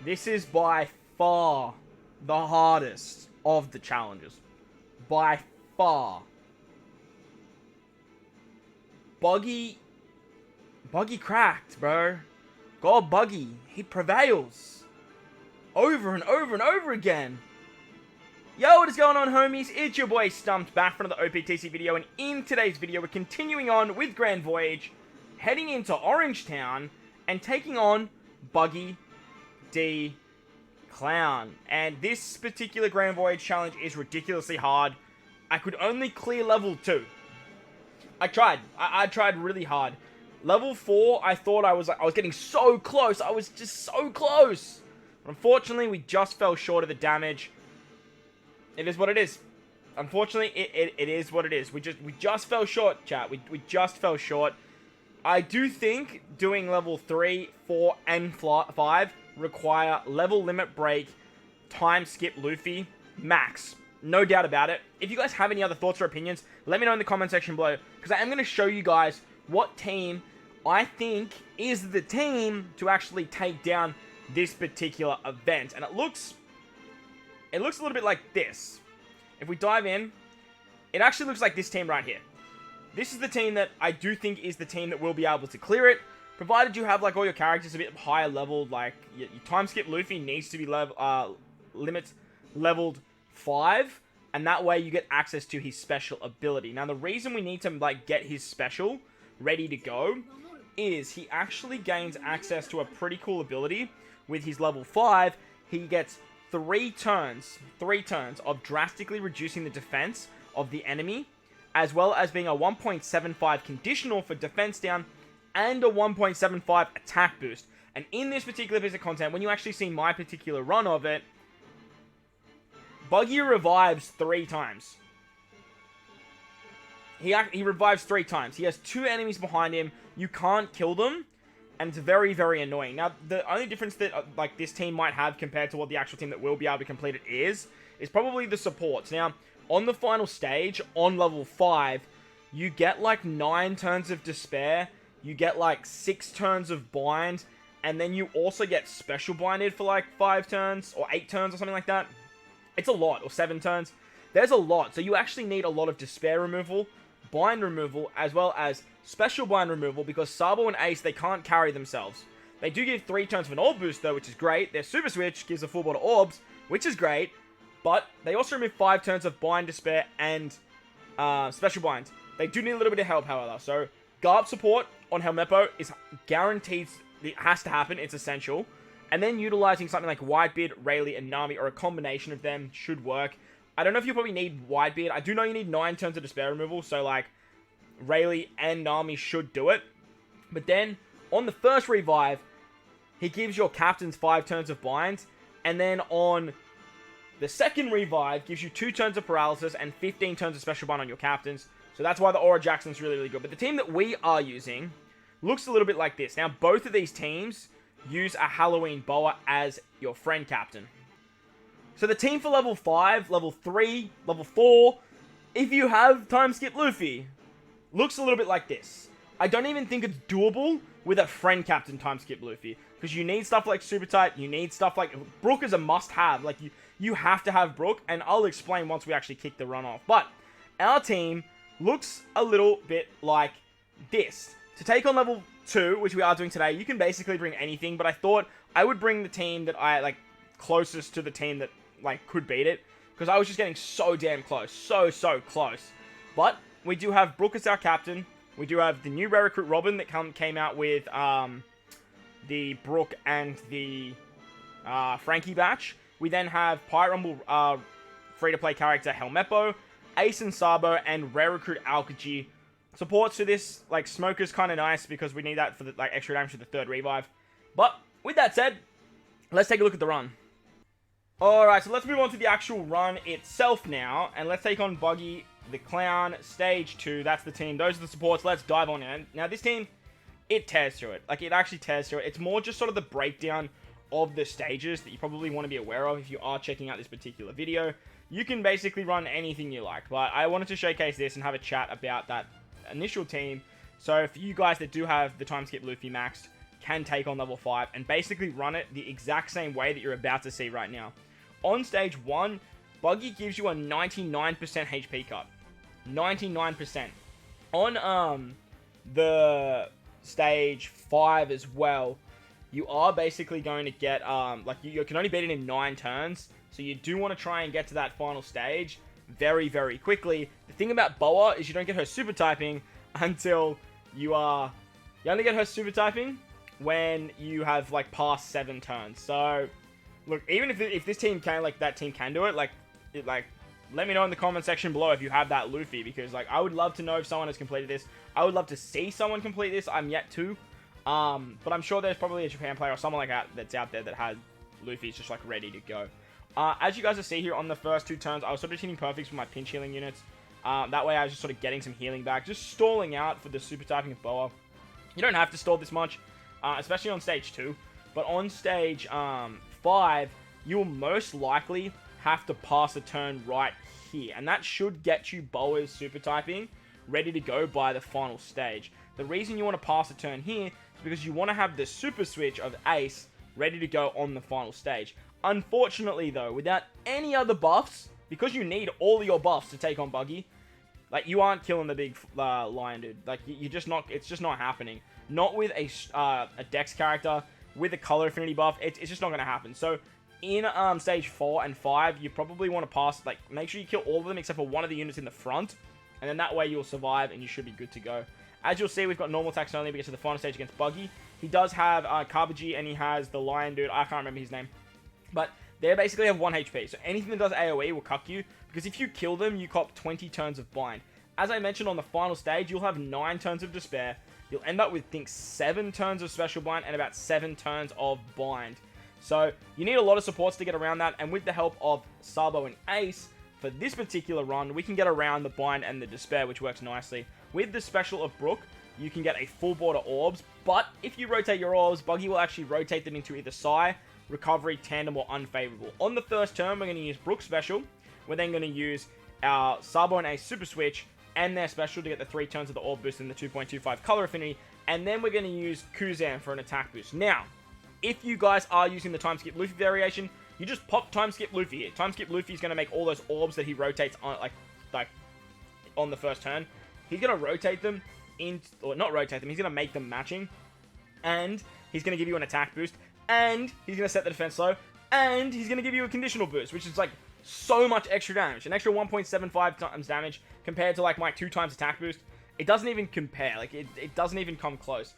This is by far the hardest of the challenges. By far. Buggy cracked, bro. God, Buggy. He prevails. Over and over and over again. Yo, what is going on, homies? It's your boy Stumped back for another OPTC video, and in today's video, we're continuing on with Grand Voyage, heading into Orangetown, and taking on Buggy D Clown. And this particular Grand Voyage challenge is ridiculously hard. I could only clear level 2. I tried. I tried really hard. Level 4, I thought I was getting so close. I was just so close. Unfortunately, we just fell short of the damage. It is what it is. Unfortunately, it is what it is. We just fell short, chat. We just fell short. I do think doing level 3, 4, and 5 require level limit break, time skip Luffy, max. No doubt about it. If you guys have any other thoughts or opinions, let me know in the comment section below, because I am going to show you guys what team I think is the team to actually take down this particular event. And it looks a little bit like this. If we dive in, it actually looks like this team right here. This is the team that I do think is the team that will be able to clear it, provided you have like all your characters a bit higher leveled. Like your time skip Luffy needs to be limit leveled 5, and that way you get access to his special ability. Now the reason we need to like get his special ready to go is he actually gains access to a pretty cool ability with his level 5. He gets 3 turns of drastically reducing the defense of the enemy, as well as being a 1.75 conditional for defense down and a 1.75 attack boost. And in this particular piece of content, when you actually see my particular run of it, Buggy revives 3 times. He revives 3 times. He has 2 enemies behind him. You can't kill them, and it's very, very annoying. Now, the only difference that like this team might have compared to what the actual team that will be able to complete it is probably the supports. Now, on the final stage, on level 5, you get like 9 turns of despair. You get like 6 turns of bind, and then you also get special binded for like 5 turns or 8 turns or something like that. It's a lot, or 7 turns. There's a lot, so you actually need a lot of despair removal, bind removal, as well as special bind removal, because Sabo and Ace, they can't carry themselves. They do give 3 turns of an orb boost though, which is great. Their super switch gives a full bottle orbs, which is great, but they also remove 5 turns of bind, despair, and special bind. They do need a little bit of help, however. So Garp support on Helmeppo is guaranteed. It has to happen. It's essential. And then utilizing something like Whitebeard, Rayleigh, and Nami, or a combination of them, should work. I don't know if you probably need Whitebeard. I do know you need 9 turns of despair removal, so like Rayleigh and Nami should do it. But then on the first revive, he gives your captains 5 turns of bind, and then on the second revive gives you 2 turns of paralysis and 15 turns of special bind on your captains. So that's why the Aura Jackson's really, really good. But the team that we are using looks a little bit like this. Now, both of these teams use a Halloween Boa as your friend captain. So the team for level 5, level 3, level 4, if you have time skip Luffy, looks a little bit like this. I don't even think it's doable with a friend captain time skip Luffy, because you need stuff like Super Tight, you need stuff like Brook is a must-have. Like you have to have Brook, and I'll explain once we actually kick the run off. But our team looks a little bit like this. To take on level 2, which we are doing today, you can basically bring anything, but I thought I would bring the team that I like closest to the team that like could beat it, because I was just getting so damn close, so close. But we do have Brook as our captain. We do have the new rare recruit Robin that came out with the Brook and the Frankie batch. We then have Pirate Rumble free-to-play character Helmeppo, Ace and Sabo, and rare recruit Aokiji. Supports for this, like, Smoker's kind of nice because we need that for the like extra damage for the 3rd revive. But with that said, let's take a look at the run. Alright, so let's move on to the actual run itself now, and let's take on Buggy the Clown, stage 2. That's the team. Those are the supports. Let's dive on in. Now, this team, it tears through it. Like, it actually tears through it. It's more just sort of the breakdown of the stages that you probably want to be aware of if you are checking out this particular video. You can basically run anything you like, but I wanted to showcase this and have a chat about that initial team. So, for you guys that do have the time skip Luffy maxed, can take on level 5 and basically run it the exact same way that you're about to see right now. On stage 1, Buggy gives you a 99% HP cut. 99%. On the stage 5 as well, you are basically going to get, you can only beat it in 9 turns, so you do want to try and get to that final stage very, very quickly. The thing about Boa is you don't get her super typing until you only get her super typing when you have, like, past 7 turns. So, look, even if this team can, like, that team can do it, let me know in the comment section below if you have that Luffy, because, like, I would love to know if someone has completed this. I would love to see someone complete this. I'm yet to. But I'm sure there's probably a Japan player or someone like that that's out there that has Luffy's just, like, ready to go. As you guys will see here on the first 2 turns, I was sort of hitting perfects with my pinch healing units. That way I was just sort of getting some healing back. Just stalling out for the super typing of Boa. You don't have to stall this much, especially on stage 2. But on stage 5, you will most likely have to pass a turn right here. And that should get you Boa's super typing ready to go by the final stage. The reason you want to pass a turn here is because you want to have the super switch of Ace ready to go on the final stage. Unfortunately, though, without any other buffs, because you need all of your buffs to take on Buggy, like, you aren't killing the big lion, dude. Like, you're just not, it's just not happening. Not with a Dex character, with a color affinity buff, it's just not going to happen. So, in stage 4 and 5, you probably want to pass, like, make sure you kill all of them except for one of the units in the front, and then that way you'll survive and you should be good to go. As you'll see, we've got normal attacks only because of the final stage against Buggy. He does have Kabuji, and he has the lion dude, I can't remember his name. But they basically have 1 HP, so anything that does AoE will cuck you, because if you kill them, you cop 20 turns of bind. As I mentioned on the final stage, you'll have 9 turns of despair. You'll end up with, I think, 7 turns of special bind and about 7 turns of bind. So you need a lot of supports to get around that, and with the help of Sabo and Ace, for this particular run, we can get around the bind and the despair, which works nicely. With the special of Brook, you can get a full board of orbs, but if you rotate your orbs, Buggy will actually rotate them into either Psy, Recovery, Tandem, or Unfavorable. On the first turn, we're going to use Brook's special. We're then going to use our Sabo and Ace super switch and their special to get the 3 turns of the orb boost and the 2.25 color affinity, and then we're going to use Kuzan for an attack boost. Now, if you guys are using the time skip Luffy variation, you just pop time skip Luffy here. Time skip Luffy is going to make all those orbs that he rotates on, like on the first turn. He's going to rotate them or not rotate them, he's going to make them matching, and he's going to give you an attack boost, and he's going to set the defense low, and he's going to give you a conditional boost, which is like so much extra damage. An extra 1.75 times damage compared to like my 2 times attack boost. It doesn't even compare. Like, it doesn't even come close.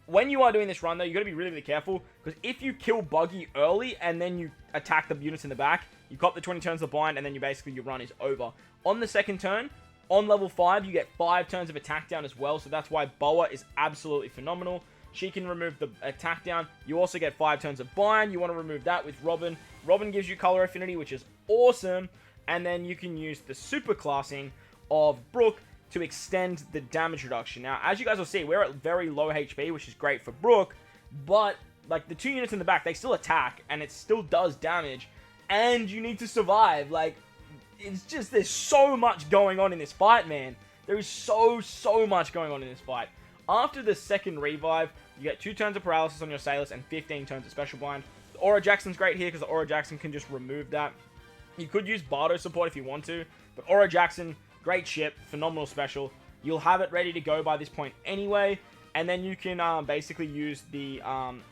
When you are doing this run, though, you got to be really, really careful, because if you kill Buggy early and then you attack the units in the back, you cop the 20 turns of bind, and then your run is over. On the second turn, on level 5, you get 5 turns of attack down as well, so that's why Boa is absolutely phenomenal. She can remove the attack down. You also get 5 turns of bind. You want to remove that with Robin. Robin gives you color affinity, which is awesome. And then you can use the super classing of Brook to extend the damage reduction. Now, as you guys will see, we're at very low HP, which is great for Brook. But, like, the 2 units in the back, they still attack, and it still does damage. And you need to survive. Like, it's just, there's so much going on in this fight, man. There is so much going on in this fight. After the second revive, you get 2 turns of paralysis on your Sailors and 15 turns of special bind. The Aura Jackson's great here because the Aura Jackson can just remove that. You could use Bardo support if you want to, but Aura Jackson, great ship, phenomenal special. You'll have it ready to go by this point anyway, and then you can basically use the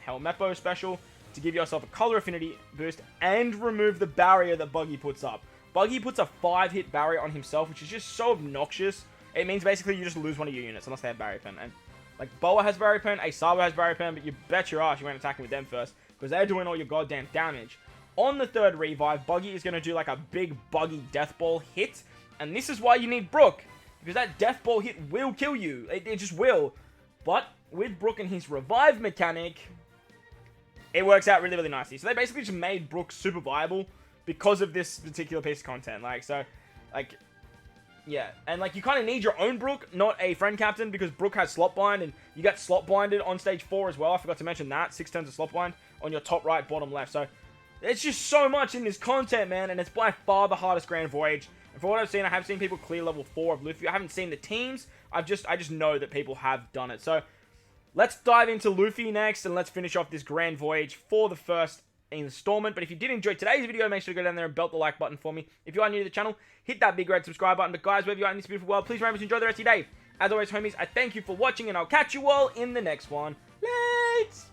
Helmeppo special to give yourself a color affinity boost and remove the barrier that Buggy puts up. Buggy puts a 5-hit barrier on himself, which is just so obnoxious. It means basically you just lose one of your units unless they have barrier pen. And like, Boa has barrier pen, Sabo has barrier pen, but you bet your ass you ain't attacking with them first, because they're doing all your goddamn damage. On the third revive, Buggy is going to do like a big Buggy Death Ball hit, and this is why you need Brook, because that Death Ball hit will kill you. It just will. But with Brook and his revive mechanic, it works out really, really nicely. So they basically just made Brook super viable because of this particular piece of content. Yeah, and like, you kind of need your own Brook, not a friend captain, because Brook has slot bind, and you get slot binded on stage 4 as well. I forgot to mention that. 6 turns of slot bind on your top right, bottom left. So it's just so much in this content, man, and it's by far the hardest Grand Voyage. And for what I've seen, I have seen people clear level 4 of Luffy. I haven't seen the teams. I just know that people have done it. So let's dive into Luffy next, and let's finish off this grand voyage for the first installment. But if you did enjoy today's video, make sure to go down there and belt the like button for me. If you are new to the channel, hit that big red subscribe button. But guys, wherever you are in this beautiful world, please remember to enjoy the rest of your day. As always, homies, I thank you for watching, and I'll catch you all in the next one. Let's